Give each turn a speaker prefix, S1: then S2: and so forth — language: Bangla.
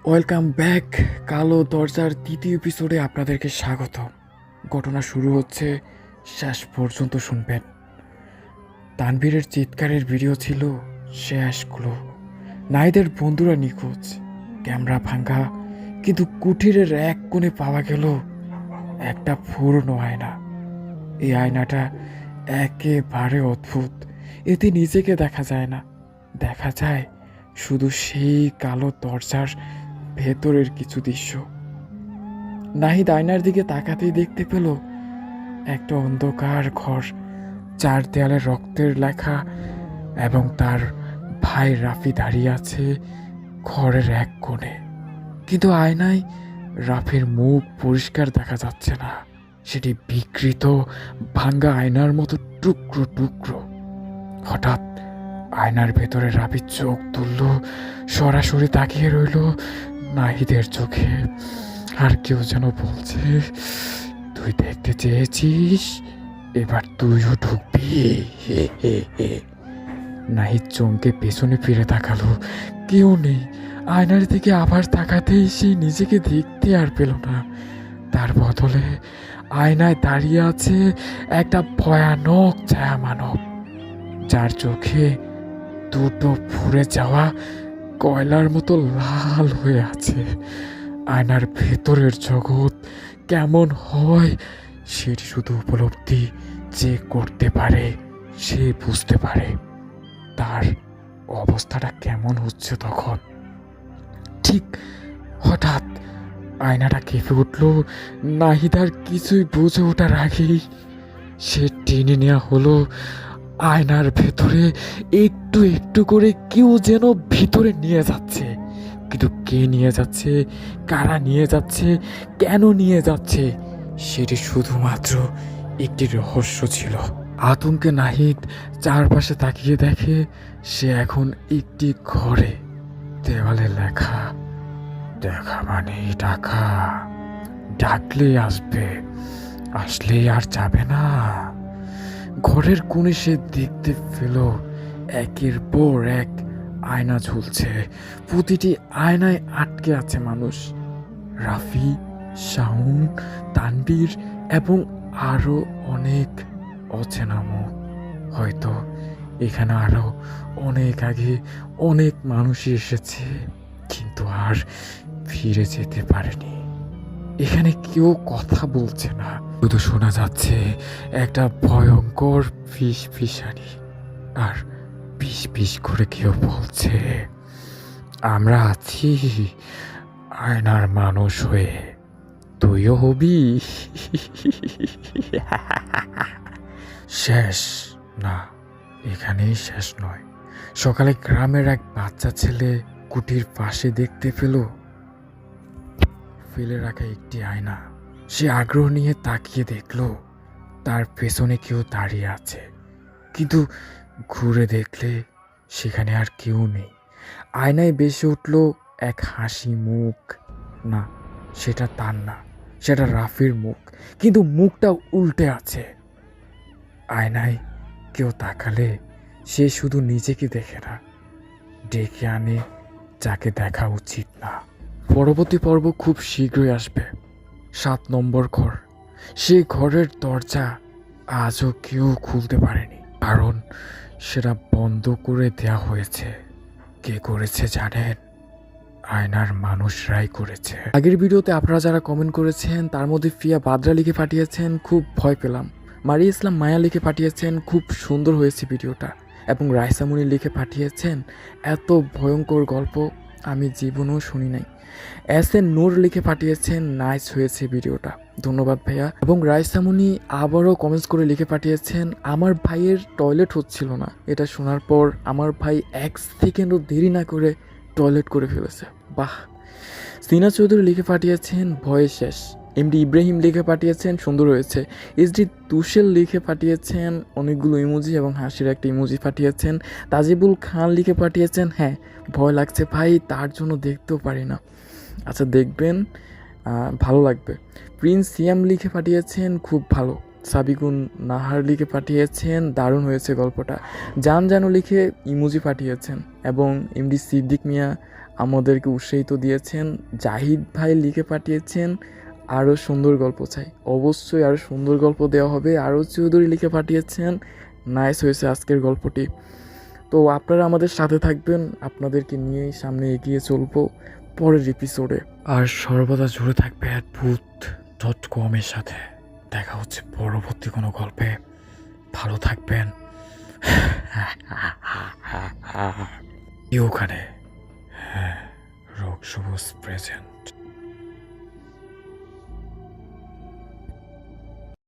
S1: Welcome back. কালো দরজার তৃতীয় এপিসোডে আপনাদেরকে স্বাগত। ঘটনা শুরু হচ্ছে, শেষ পর্যন্ত শুনবেন। তানভীরের চিৎকারের ভিডিও ছিল শেষগুলো। নাহিদের বন্ধুরা নিখোঁজ, ক্যামেরা ভাঙ্গা, কিন্তু কুঠিরের এক কোণে পাওয়া গেল একটা পুরনো আয়না। এই আয়নাটা একেবারে অদ্ভুত। এতে নিজেকে দেখা যায় না, দেখা যায় শুধু সেই কালো দরজার ভেতরের কিছু দৃশ্য। নাহিদ আয়নার দিকে তাকাতেই দেখতে পেল একটা অন্ধকার ঘর, চার দেয়ালে রক্তের লেখা, এবং তার ভাই রাফি দাঁড়িয়ে আছে ঘরের এক কোণে। কিন্তু আয়নায় রাফির মুখ পরিষ্কার দেখা যাচ্ছে না, সেটি বিকৃত ভাঙ্গা আয়নার মতো টুকরো টুকরো। হঠাৎ আয়নার ভেতরে রাফির চোখ তুলল, সরাসরি তাকিয়ে রইল নাহিদের চোখে। আর কেউ যেন বলছে, তুই দেখতে চেয়েছিস, এবার তুইও ঢুকবি। হে হে হে। নাহিদ চমকে পেছনে ফিরে তাকালো, কেউ নেই। আয়নার দিকে আবার তাকাতেই সে নিজেকে দেখতে আর পেল না। তার বদলে আয়নায় দাঁড়িয়ে আছে একটা ভয়ানক ছায়া মানব, যার চোখে দুটো পুড়ে যাওয়া কয়লার মতো লাল হয়ে আছে। আয়নার ভেতরের জগৎ কেমন হয় সেটি শুধু উপলব্ধি যে করতে পারে সে বুঝতে পারে তার অবস্থাটা কেমন হচ্ছে তখন। ঠিক হঠাৎ আয়নাটা কেঁপে উঠল। নাহিদার কিছুই বুঝে ওঠার আগেই সে টেনে নেওয়া হলো। আয়নার ভেতরে একটু একটু করে কেউ যেন ভিতরে নিয়ে যাচ্ছে, কিন্তু কে নিয়ে যাচ্ছে, কারা নিয়ে যাচ্ছে, কেন নিয়ে যাচ্ছে, সেটি শুধুমাত্র একটি রহস্য ছিল। আতঙ্কে নাহিদ চারপাশে তাকিয়ে দেখে সে এখন একটি ঘরে। দেওয়ালে লেখা, দেখা মানে টাকা, ডাকলেই আসবে, আসলেই আর যাবে না। ঘরের কোণে সে দেখতে পেল একের পর এক আয়না ঝুলছে। প্রতিটি আয়নায় আটকে আছে মানুষ, রাফি, শাওন, তানভীর এবং আরো অনেক অচেনা মুখ। হয়তো এখানে আরো অনেক আগে অনেক মানুষই এসেছে, কিন্তু আর ফিরে যেতে পারেনি। এখানে কেউ কথা বলছে না, শুধু শোনা যাচ্ছে একটা ভয়ঙ্কর ফিসফিসানি। আর পিস পিস করে কেউ বলছে, আমরা আছি আয়নার মানুষ হয়ে, তুইও হবি। শেষ না, এখানেই শেষ নয়। সকালে গ্রামের এক বাচ্চা ছেলে কুটির পাশে দেখতে পেল ফেলে রাখা একটি আয়না। সে আগ্রহ নিয়ে তাকিয়ে দেখল তার পেছনে কেউ দাঁড়িয়ে আছে, কিন্তু ঘুরে দেখলে সেখানে আর কেউ নেই। আয়নায় ভেসে উঠল এক হাসি মুখ। না, সেটা তার না, সেটা রাফির মুখ, কিন্তু মুখটা উল্টে আছে। আয়নায় কেউ তাকালে সে শুধু নিজেকে দেখে না, ডেকে আনে যাকে দেখা উচিত না। পরবর্তী পর্ব খুব শীঘ্রই আসবে। 7 নম্বর ঘর। সেই ঘরের দরজা আজও কেউ খুলতে পারেনি, কারণ সেটা বন্ধ করে দেয়া হয়েছে। কে করেছে জানেন? আয়নার মানুষরাই করেছে। আগের ভিডিওতে আপনারা যারা কমেন্ট করেছেন তার মধ্যে ফিয়া বাদরা লিখে পাঠিয়েছেন, খুব ভয় পেলাম। মারিয়া ইসলাম মায়া লিখে পাঠিয়েছেন, খুব সুন্দর হয়েছে ভিডিওটা। এবং রাইসামুনি লিখে পাঠিয়েছেন, এত ভয়ঙ্কর গল্প আমি জীবনেও শুনি নাই। এস এন নূর লিখে পাঠিয়েছেন, নাইস হয়েছে ভিডিওটা, ধন্যবাদ ভাইয়া। এবং রাইসামুনি আবারও কমেন্টস করে লিখে পাঠিয়েছেন, আমার ভাইয়ের টয়লেট হচ্ছিল না, এটা শোনার পর আমার ভাই 1 সেকেন্ডও দেরি না করে টয়লেট করে ফেলেছে। বাহ। সিনা চৌধুরী লিখে পাঠিয়েছেন, ভয়ে শেষ। এমডি ইব্রাহিম লিখে পাঠিয়েছেন, সুন্দর হয়েছে। এসডি তুষেল লিখে পাঠিয়েছেন অনেকগুলো ইমোজি এবং হাসির একটা ইমোজি পাঠিয়েছেন। তাজিবুল খান লিখে পাঠিয়েছেন, হ্যাঁ ভয় লাগছে ভাই, তার জন্য দেখতেও পারি না। আচ্ছা দেখবেন, ভালো লাগবে। প্রিন্স সিয়াম লিখে পাঠিয়েছেন, খুব ভালো। সাবিকুন নাহার লিখে পাঠিয়েছেন, দারুণ হয়েছে গল্পটা। জান জানু লিখে ইমোজি পাঠিয়েছেন। এবং এমডি সিদ্দিক মিয়া আমাদেরকে উৎসাহিত দিয়েছেন। জাহিদ ভাই লিখে পাঠিয়েছেন আরও সুন্দর গল্প চাই। অবশ্যই আরও সুন্দর গল্প দেওয়া হবে। আরও চৌধুরী লিখে পাঠিয়েছেন নাইস হয়েছে আজকের গল্পটি। তো আপনারা আমাদের সাথে থাকবেন, আপনাদেরকে নিয়েই সামনে এগিয়ে চলবো পরের এপিসোডে। আর সর্বদা জুড়ে থাকবে ভূত.com-এর সাথে। দেখা হচ্ছে পরবর্তী কোনো গল্পে। ভালো থাকবেন। ওখানে হ্যাঁ, রোগ সবুজ প্রেজেন্ট।